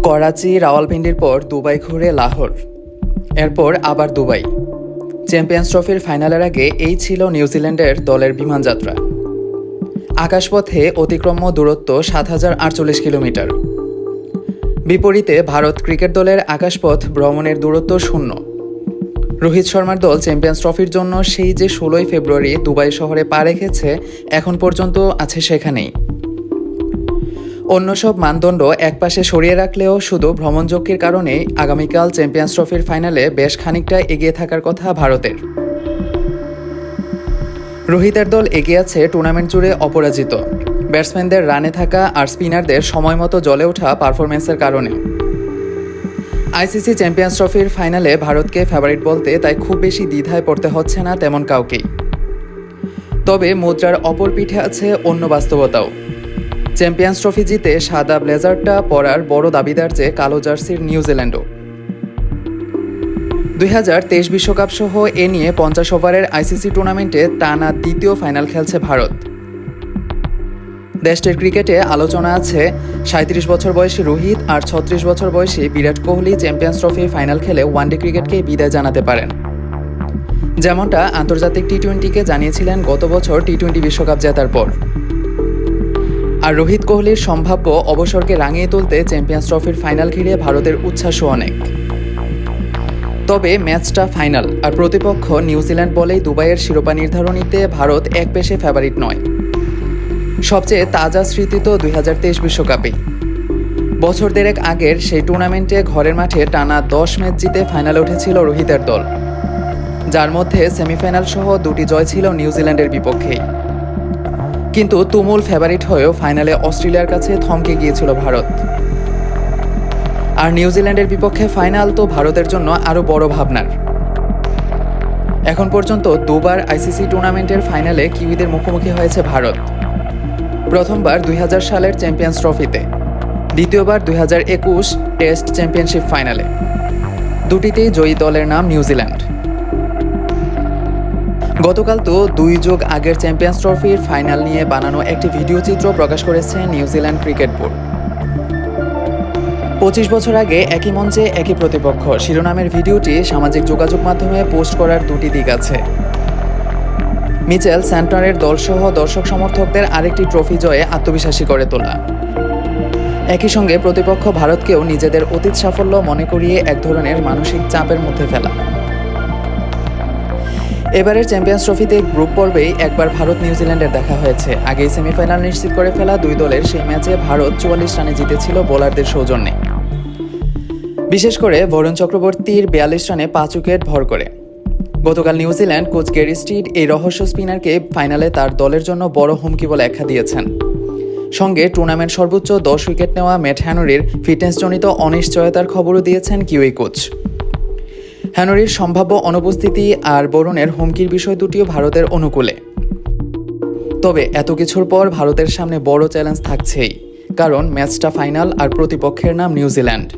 করাচি, রাওয়ালপিন্ডির পর দুবাই ঘুরে লাহোর, এরপর আবার দুবাই। চ্যাম্পিয়ন্স ট্রফির ফাইনালের আগে এই ছিল নিউজিল্যান্ডের দলের বিমানযাত্রা। আকাশপথে অতিক্রম্য দূরত্ব ৭,০৪৮ কিলোমিটার। বিপরীতে ভারত ক্রিকেট দলের আকাশপথ ভ্রমণের দূরত্ব 0। রোহিত শর্মার দল চ্যাম্পিয়ন্স ট্রফির জন্য সেই যে ১৬ই ফেব্রুয়ারি দুবাই শহরে পা রেখেছে, এখন পর্যন্ত আছে সেখানেই। অন্য সব মানদণ্ড একপাশে সরিয়ে রাখলেও শুধু ভ্রমণযোগ্যের কারণেই আগামীকাল চ্যাম্পিয়ন্স ট্রফির ফাইনালে বেশ খানিকটা এগিয়ে থাকার কথা ভারতের। রোহিতের দল এগিয়ে আছে টুর্নামেন্ট জুড়ে অপরাজিত, ব্যাটসম্যানদের রানে থাকা আর স্পিনারদের সময়মতো জ্বলে ওঠা পারফরম্যান্সের কারণে। আইসিসি চ্যাম্পিয়ন্স ট্রফির ফাইনালে ভারতকে ফেভারিট বলতে তাই খুব বেশি দ্বিধায় পড়তে হচ্ছে না তেমন কাউকেই। তবে মুদ্রার অপর পিঠে আছে অন্য বাস্তবতাও। চ্যাম্পিয়ন্স ট্রফি জিতে সাদা ব্লেজারটা পরার বড় দাবিদার যে কালো জার্সির নিউজিল্যান্ডও। ২০২৩ বিশ্বকাপ সহ এ নিয়ে ৫০ ওভারের আইসিসি টুর্নামেন্টে টানা দ্বিতীয় ফাইনাল খেলছে ভারত। দেশটির ক্রিকেটে আলোচনা আছে ৩৭ বছর বয়সী রোহিত আর ৩৬ বছর বয়সী Virat Kohli champions trophy final খেলে ওয়ানডে ক্রিকেটকে বিদায় জানাতে পারেন, যেমনটা আন্তর্জাতিক টি-টোয়েন্টিকে জানিয়েছিলেন গত বছর টি-টোয়েন্টি বিশ্বকাপ জেতার পর। আর রোহিত কোহলির সম্ভাব্য অবসরকে রাঙিয়ে তুলতে চ্যাম্পিয়ন্স ট্রফির ফাইনাল ঘিরে ভারতের উচ্ছ্বাসও অনেক। তবে ম্যাচটা ফাইনাল আর প্রতিপক্ষ নিউজিল্যান্ড বলেই দুবাইয়ের শিরোপা নির্ধারণীতে ভারত একপেশে ফেভারিট নয়। সবচেয়ে তাজা স্মৃতি তো ২০২৩ বিশ্বকাপেই। বছর দেড়েক আগের সেই টুর্নামেন্টে ঘরের মাঠে টানা ১০ ম্যাচ জিতে ফাইনালে উঠেছিল রোহিতের দল, যার মধ্যে সেমিফাইনাল সহ ২টি জয় ছিল নিউজিল্যান্ডের বিপক্ষেই। কিন্তু তুমুল ফেভারিট হয়েও ফাইনালে অস্ট্রেলিয়ার কাছে থমকে গিয়েছিল ভারত। আর নিউজিল্যান্ডের বিপক্ষে ফাইনাল তো ভারতের জন্য আরও বড় ভাবনার। এখন পর্যন্ত দুবার আইসিসি টুর্নামেন্টের ফাইনালে কিউইদের মুখোমুখি হয়েছে ভারত। প্রথমবার ২০০০ সালের চ্যাম্পিয়ন্স ট্রফিতে, দ্বিতীয়বার ২০২১ টেস্ট চ্যাম্পিয়নশিপ ফাইনালে। দুটিতেই জয়ী দলের নাম নিউজিল্যান্ড। গতকাল তো ২ যুগ আগের চ্যাম্পিয়ন্স ট্রফির ফাইনাল নিয়ে বানানো একটি ভিডিও চিত্র প্রকাশ করেছে নিউজিল্যান্ড ক্রিকেট বোর্ড। ২৫ বছর আগে একই মঞ্চে একই প্রতিপক্ষ শিরোনামের ভিডিওটি সামাজিক যোগাযোগ মাধ্যমে পোস্ট করার দুটি দিক আছে। মিচেল স্যান্টনারের দলসহ দর্শক সমর্থকদের আরেকটি ট্রফি জয়ে আত্মবিশ্বাসী করে তোলা, একই সঙ্গে প্রতিপক্ষ ভারতকেও নিজেদের অতীত সাফল্য মনে করিয়ে এক ধরনের মানসিক চাপের মধ্যে ফেলা। এবারের চ্যাম্পিয়ন্স ট্রফিতে গ্রুপ পর্বেই একবার ভারত নিউজিল্যান্ডের দেখা হয়েছে। আগেই সেমিফাইনাল নিশ্চিত করে ফেলা দুই দলের সেই ম্যাচে ভারত ৪৪ রানে জিতেছিল বোলারদের সৌজন্যে। বিশেষ করে বরুণ চক্রবর্তীর ৪২ রানে ৫ উইকেট ভর করে। গতকাল নিউজিল্যান্ড কোচ গ্যারি স্টিড এই রহস্য স্পিনারকে ফাইনালে তার দলের জন্য বড় হুমকি বলে আখ্যা দিয়েছেন। সঙ্গে টুর্নামেন্ট সর্বোচ্চ ১০ উইকেট নেওয়া ম্যাট হ্যানরির ফিটনেসজনিত অনিশ্চয়তার খবরও দিয়েছেন কিউই কোচ। হ্যানরির সম্ভাব্য অনুপস্থিতি আর বরুণের হুমকির বিষয় দুটিও ভারতের অনুকূলে। তবে এত কিছুর পর ভারতের সামনে বড় চ্যালেঞ্জ থাকছেই, কারণ ম্যাচটা ফাইনাল আর প্রতিপক্ষের নাম নিউজিল্যান্ড।